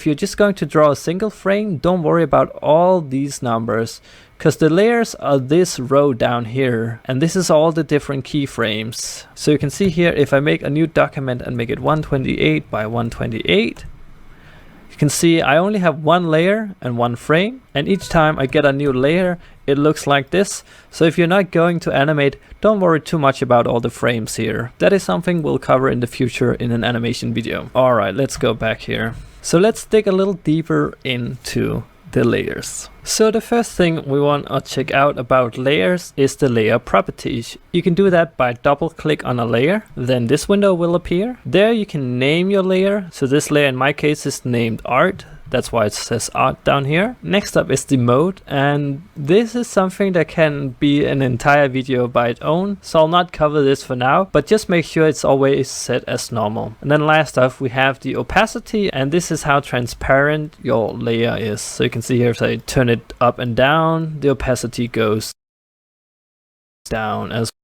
If you're just going to draw a single frame, don't worry about all these numbers, because the layers are this row down here, and this is all the different keyframes. So you can see here, if I make a new document and make it 128 by 128, you can see I only have one layer and one frame, and each time I get a new layer, it looks like this. So if you're not going to animate, don't worry too much about all the frames here. That is something we'll cover in the future in an animation video. Alright, let's go back here. So let's dig a little deeper into the layers. So the first thing we want to check out about layers is the layer properties. You can do that by double click on a layer, then this window will appear. There you can name your layer. So this layer in my case is named art. That's why it says art down here. Next up is the mode, and this is something that can be an entire video by its own, so I'll not cover this for now, but just make sure it's always set as normal. And then last up we have the opacity, and this is how transparent your layer is. So you can see here if I turn it up and down, the opacity goes down as well.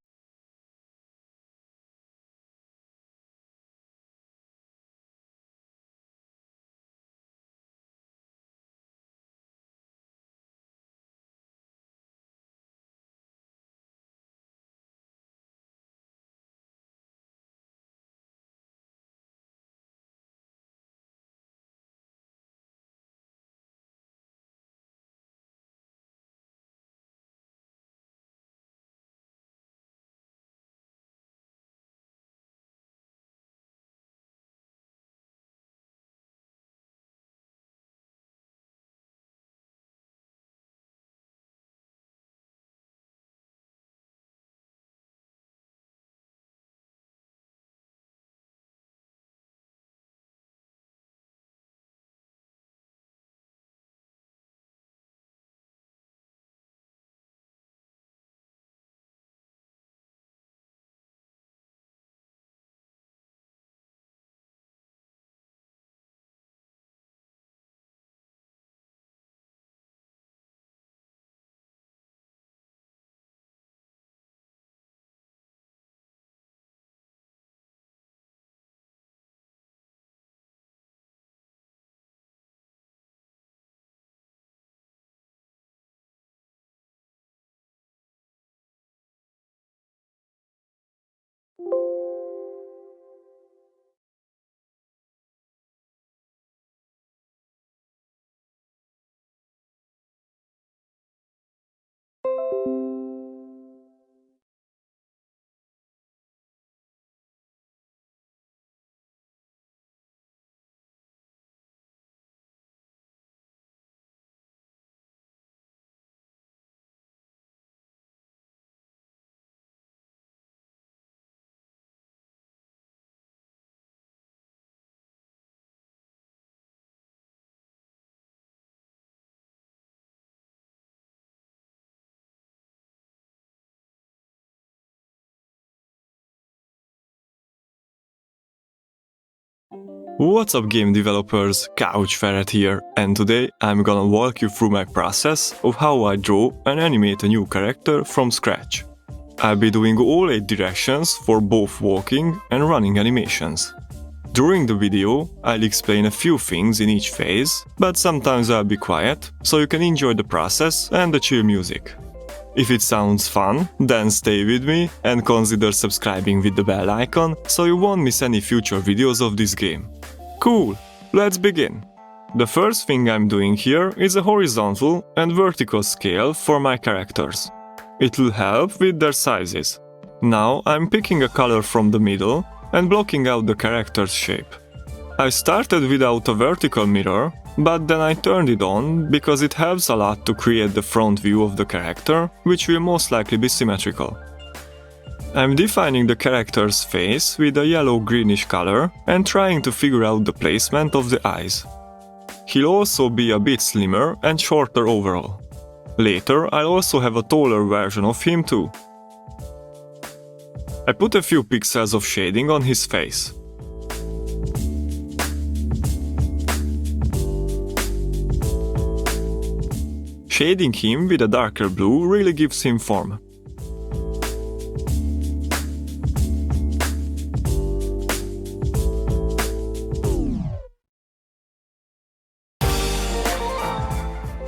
What's up game developers, Couch Ferret here, and today I'm gonna walk you through my process of how I draw and animate a new character from scratch. I'll be doing all 8 directions for both walking and running animations. During the video, I'll explain a few things in each phase, but sometimes I'll be quiet, so you can enjoy the process and the chill music. If it sounds fun, then stay with me and consider subscribing with the bell icon so you won't miss any future videos of this game. Cool, let's begin. The first thing I'm doing here is a horizontal and vertical scale for my characters. It will help with their sizes. Now I'm picking a color from the middle and blocking out the character's shape. I started without a vertical mirror, but then I turned it on because it helps a lot to create the front view of the character, which will most likely be symmetrical. I'm defining the character's face with a yellow-greenish color and trying to figure out the placement of the eyes. He'll also be a bit slimmer and shorter overall. Later, I'll also have a taller version of him too. I put a few pixels of shading on his face. Shading him with a darker blue really gives him form.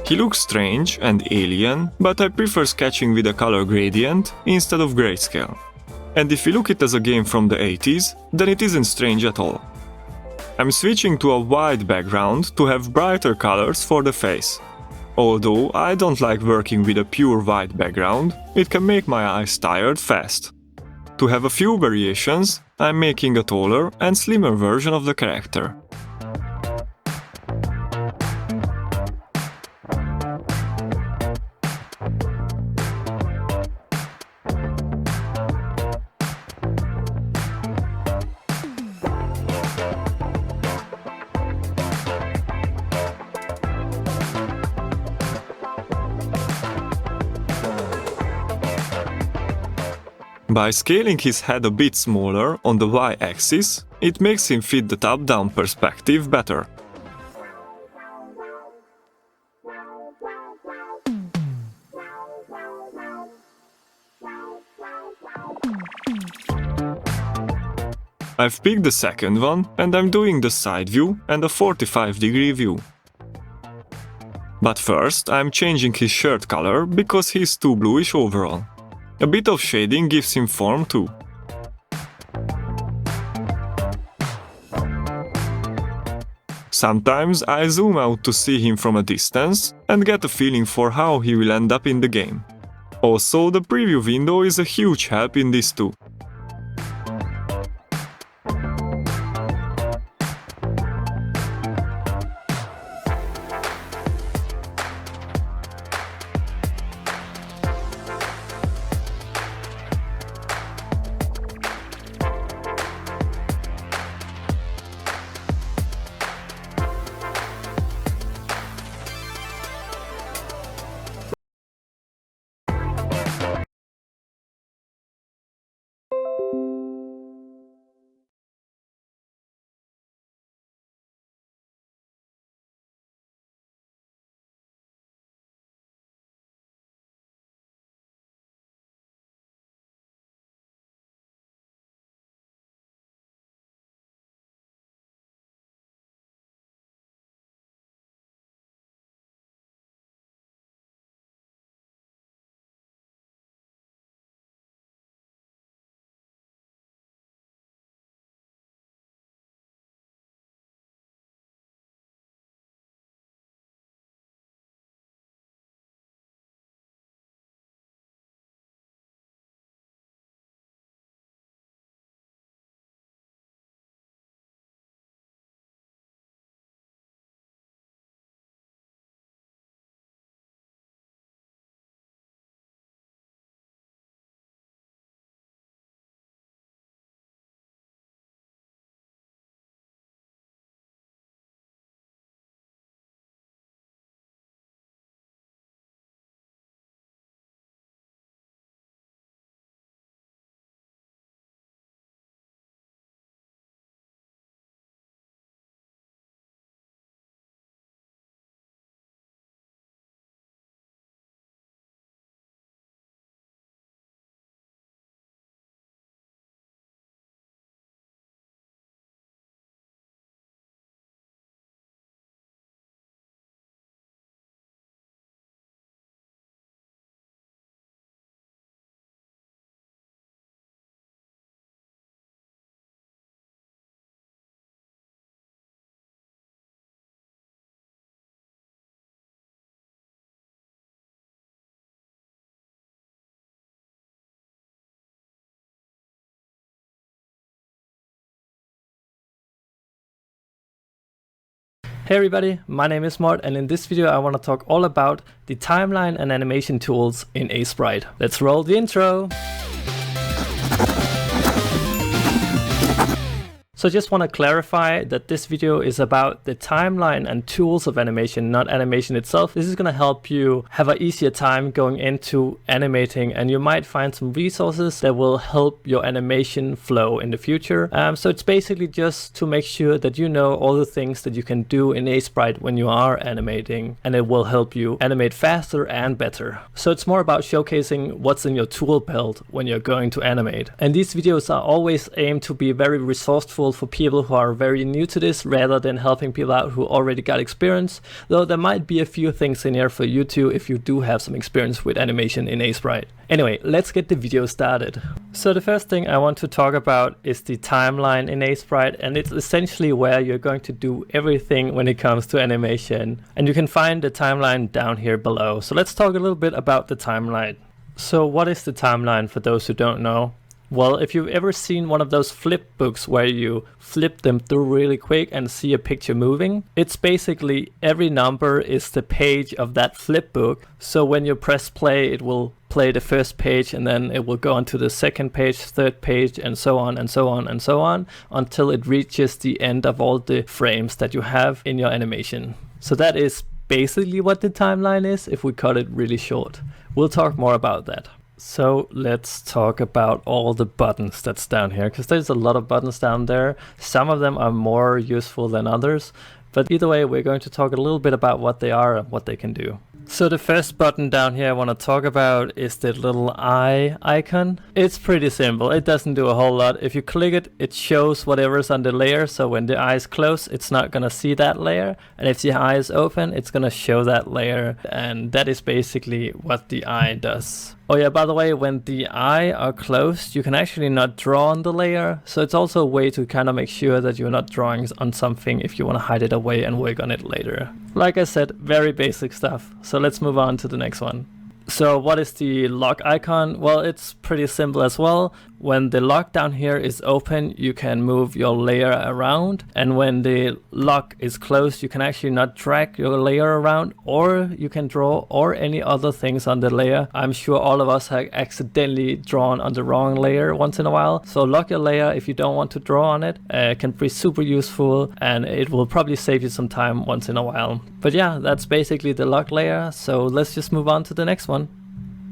He looks strange and alien, but I prefer sketching with a color gradient instead of grayscale. And if you look it as a game from the 80s, then it isn't strange at all. I'm switching to a white background to have brighter colors for the face. Although I don't like working with a pure white background, it can make my eyes tired fast. To have a few variations, I'm making a taller and slimmer version of the character. By scaling his head a bit smaller on the y-axis, it makes him fit the top-down perspective better. I've picked the second one and I'm doing the side view and a 45-degree view. But first I'm changing his shirt color because he's too bluish overall. A bit of shading gives him form too. Sometimes I zoom out to see him from a distance and get a feeling for how he will end up in the game. Also, the preview window is a huge help in this too. Hey everybody, my name is Mort, and in this video I want to talk all about the timeline and animation tools in aseprite. Let's roll the intro! So I just want to clarify that this video is about the timeline and tools of animation, not animation itself. This is going to help you have an easier time going into animating, and you might find some resources that will help your animation flow in the future. So it's basically just to make sure that you know all the things that you can do in aseprite when you are animating, and it will help you animate faster and better. So it's more about showcasing what's in your tool belt when you're going to animate. And these videos are always aimed to be very resourceful useful for people who are very new to this rather than helping people out who already got experience, though there might be a few things in here for you too if you do have some experience with animation in aseprite. Anyway, let's get the video started. So the first thing I want to talk about is the timeline in aseprite, and it's essentially where you're going to do everything when it comes to animation. And you can find the timeline down here below. So let's talk a little bit about the timeline. So what is the timeline for those who don't know? Well, if you've ever seen one of those flip books where you flip them through really quick and see a picture moving, it's basically every number is the page of that flip book. So when you press play, it will play the first page and then it will go on to the second page, third page, and so on and so on and so on until it reaches the end of all the frames that you have in your animation. So that is basically what the timeline is if we cut it really short. We'll talk more about that. So let's talk about all the buttons that's down here, because there's a lot of buttons down there. Some of them are more useful than others, but either way, we're going to talk a little bit about what they are and what they can do. So the first button down here I want to talk about is the little eye icon. It's pretty simple. It doesn't do a whole lot. If you click it, it shows whatever's on the layer. So when the eye is closed, it's not going to see that layer. And if the eye is open, it's going to show that layer. And that is basically what the eye does. Oh yeah, by the way, when the eye are closed, you can actually not draw on the layer. So it's also a way to kind of make sure that you're not drawing on something if you want to hide it away and work on it later. Like I said, very basic stuff. So let's move on to the next one. So what is the lock icon? Well, it's pretty simple as well. When the lock down here is open, you can move your layer around. And when the lock is closed, you can actually not drag your layer around, or you can draw or any other things on the layer. I'm sure all of us have accidentally drawn on the wrong layer once in a while. So lock your layer if you don't want to draw on it. It can be super useful and it will probably save you some time once in a while. But yeah, that's basically the lock layer. So let's just move on to the next one.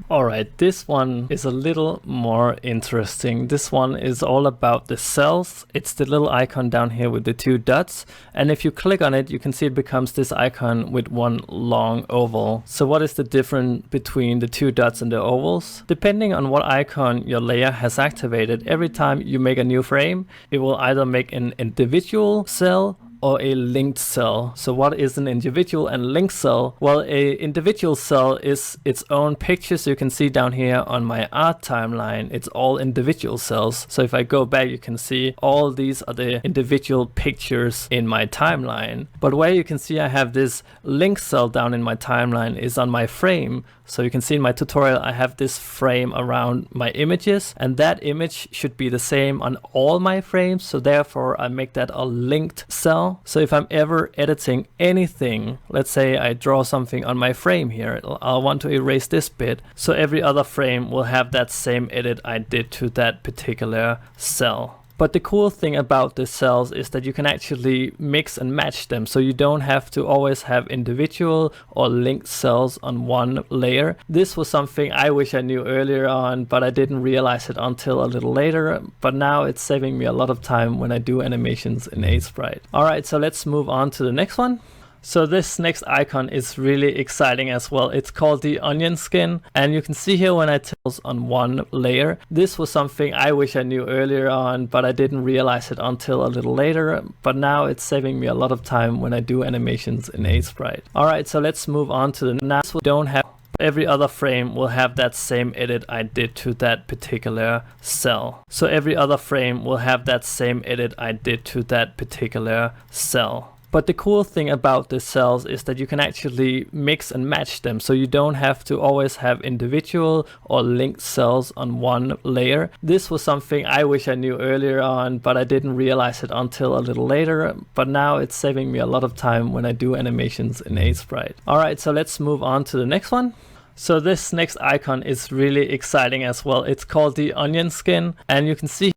Alright, this one is a little more interesting. This one is all about the cells. It's the little icon down here with the two dots. And if you click on it, you can see it becomes this icon with one long oval. So what is the difference between the two dots and the ovals? Depending on what icon your layer has activated, every time you make a new frame, it will either make an individual cell or a linked cell. So what is an individual and linked cell? Well, a individual cell is its own picture. So you can see down here on my art timeline, it's all individual cells. So if I go back, you can see all these are the individual pictures in my timeline. But where you can see I have this linked cell down in my timeline is on my frame. So you can see in my tutorial, I have this frame around my images, and that image should be the same on all my frames. So therefore I make that a linked cell. So if I'm ever editing anything, let's say I draw something on my frame here, I'll want to erase this bit. So every other frame will have that same edit I did to that particular cell. But the cool thing about the cells is that you can actually mix and match them. So you don't have to always have individual or linked cells on one layer. This was something I wish I knew earlier on, but I didn't realize it until a little later. But now it's saving me a lot of time when I do animations in aseprite. Alright, so let's move on to the next one. So this next icon is really exciting as well. It's called the onion skin, and you can see here when I tilt on one layer. This was something I wish I knew earlier on, but I didn't realize it until a little later. But now it's saving me a lot of time when I do animations in aseprite. Alright, so let's move on to the next one. Don't have every other frame will have that same edit I did to that particular cell. So every other frame will have that same edit I did to that particular cell. But the cool thing about the cells is that you can actually mix and match them. So you don't have to always have individual or linked cells on one layer. This was something I wish I knew earlier on, but I didn't realize it until a little later. But now it's saving me a lot of time when I do animations in aseprite. Alright, so let's move on to the next one. So this next icon is really exciting as well. It's called the onion skin, and you can see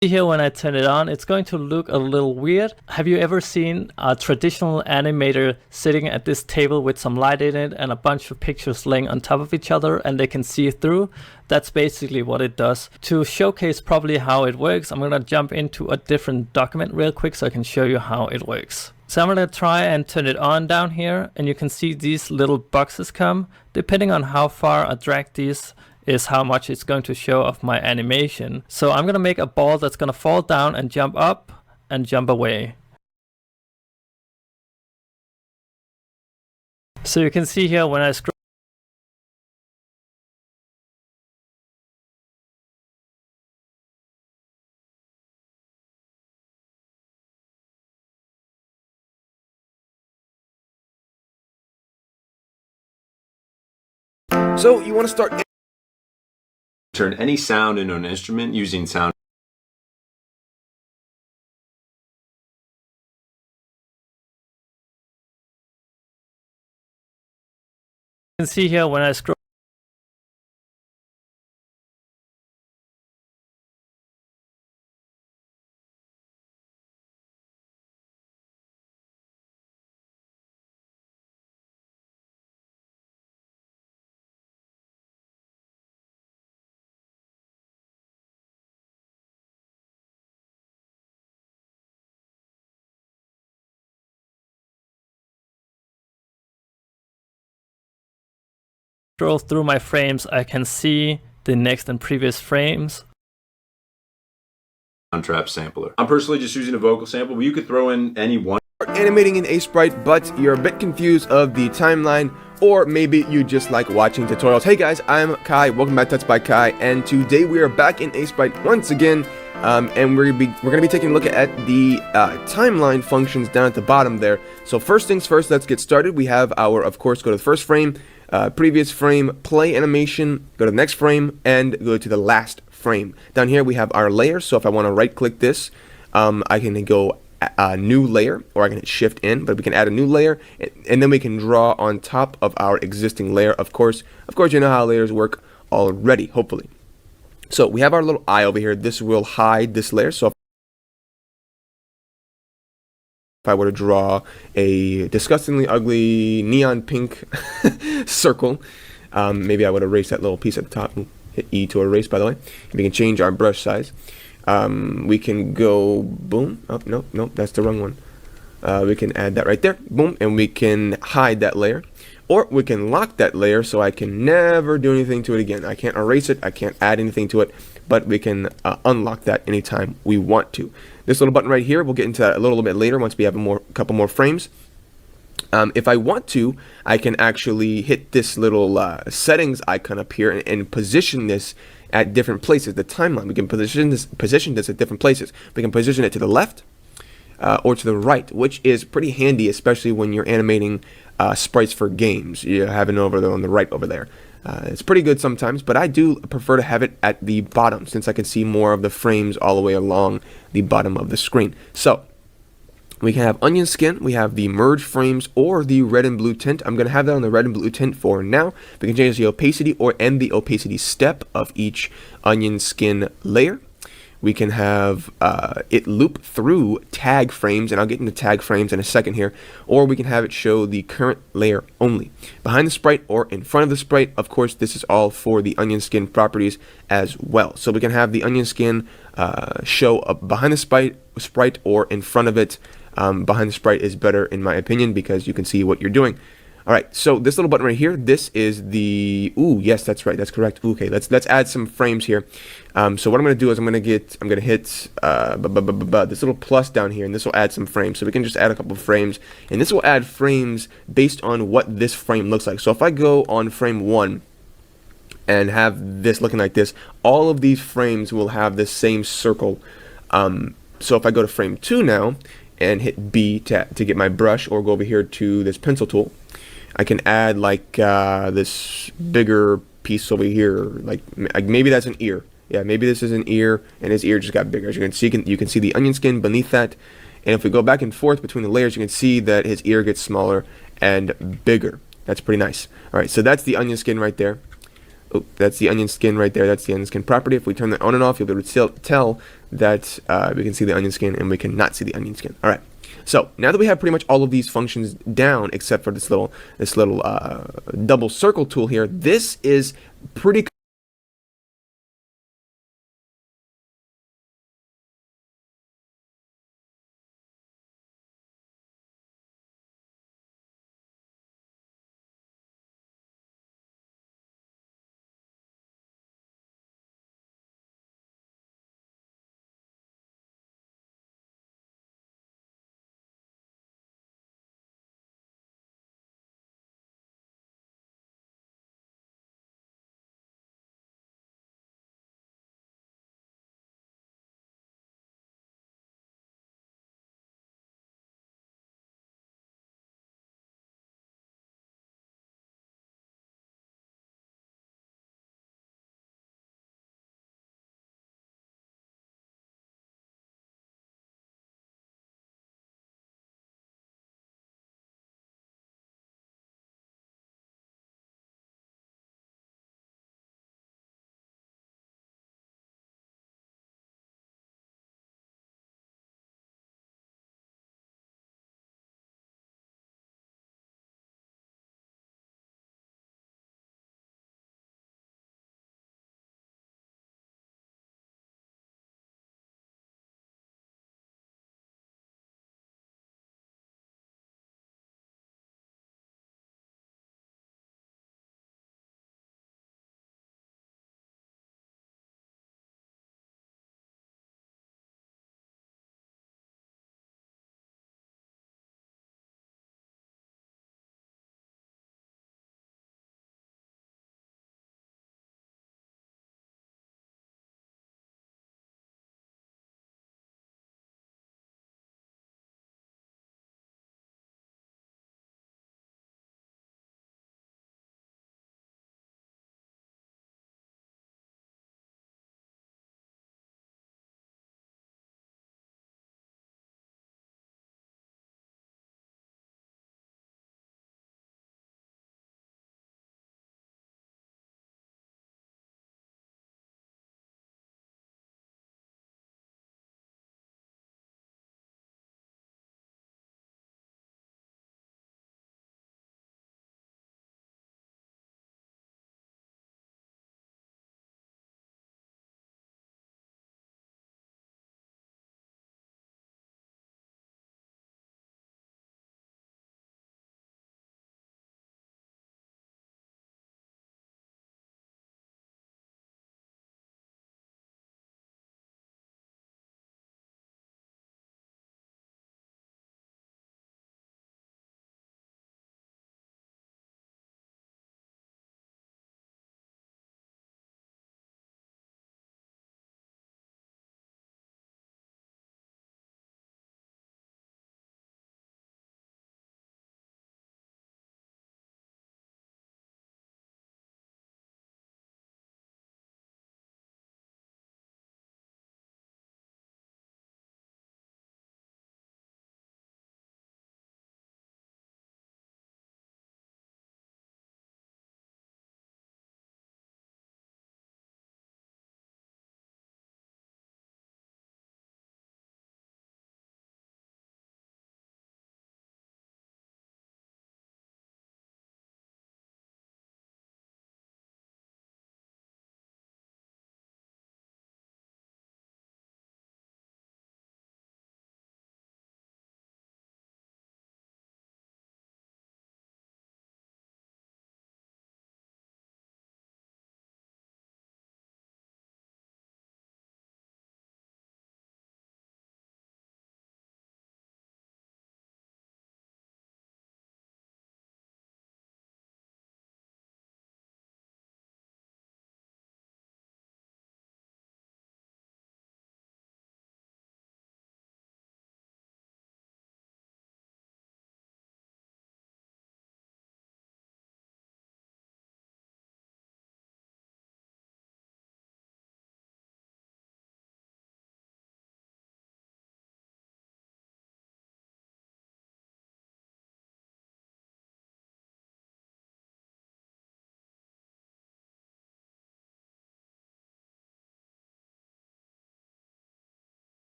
Here when I turn it on, it's going to look a little weird. Have you ever seen a traditional animator sitting at this table with some light in it and a bunch of pictures laying on top of each other and they can see through? That's basically what it does. To showcase probably how it works, I'm gonna jump into a different document real quick so I can show you how it works. So I'm gonna try and turn it on down here, and you can see these little boxes come. Depending on how far I drag these is how much it's going to show of my animation. So I'm gonna make a ball that's gonna fall down and jump up and jump away. So you can see here when I scroll. So you want to start. Turn any sound into an instrument using sound. You can see here when I scroll. Scroll through my frames, I can see the next and previous frames. Trap sampler. I'm personally just using a vocal sample, but you could throw in any one. Animating in aseprite, but you're a bit confused of the timeline, or maybe you just like watching tutorials. Hey guys, I'm Kai, welcome back to Tuts by Kai, and today we are back in aseprite once again, and we're gonna be taking a look at the timeline functions down at the bottom there. So first things first, let's get started. We have our, of course, go to the first frame, previous frame, play animation, go to the next frame, and go to the last frame. Down here we have our layers, so if I want to right click this, I can go a new layer, or I can hit shift in, but we can add a new layer, and then we can draw on top of our existing layer. Of course you know how layers work already, hopefully. So we have our little eye over here. This will hide this layer. So if I were to draw a disgustingly ugly neon pink circle, maybe I would erase that little piece at the top. Hit E to erase, by the way. We can change our brush size. We can go boom. Oh, no, that's the wrong one. We can add that right there. Boom, and we can hide that layer. Or we can lock that layer so I can never do anything to it again. I can't erase it, I can't add anything to it, but we can unlock that anytime we want to. This little button right here, we'll get into that a little bit later once we have a couple more frames. If I want to, I can actually hit this little settings icon up here and position this at different places. The timeline, we can position this at different places. We can position it to the left or to the right, which is pretty handy, especially when you're animating sprites for games. You have it over there on the right over there. It's pretty good sometimes, but I do prefer to have it at the bottom since I can see more of the frames all the way along the bottom of the screen. So we can have onion skin, we have the merge frames, or the red and blue tint. I'm going to have that on the red and blue tint for now. We can change the opacity and the opacity step of each onion skin layer. We can have it loop through tag frames, and I'll get into tag frames in a second here, or we can have it show the current layer only. Behind the sprite or in front of the sprite, of course, this is all for the onion skin properties as well. So we can have the onion skin show up behind the sprite or in front of it. Behind the sprite is better in my opinion because you can see what you're doing. Alright, so this little button right here, this is the, ooh, yes, that's right, that's correct. Okay, let's add some frames here. So what I'm going to do is I'm going to hit this little plus down here, and this will add some frames. So we can just add a couple of frames, and this will add frames based on what this frame looks like. So if I go on frame 1 and have this looking like this, all of these frames will have this same circle. So if I go to frame 2 now and hit B to get my brush, or go over here to this pencil tool, I can add like this bigger piece over here, like maybe that's an ear. Yeah, maybe this is an ear, and his ear just got bigger. As you can see, you can see the onion skin beneath that. And if we go back and forth between the layers, you can see that his ear gets smaller and bigger. That's pretty nice. All right, so that's the onion skin right there. Oh, that's the onion skin right there. That's the onion skin property. If we turn that on and off, you'll be able to tell that we can see the onion skin and we cannot see the onion skin. All right. So now that we have pretty much all of these functions down, except for this little double circle tool here, this is pretty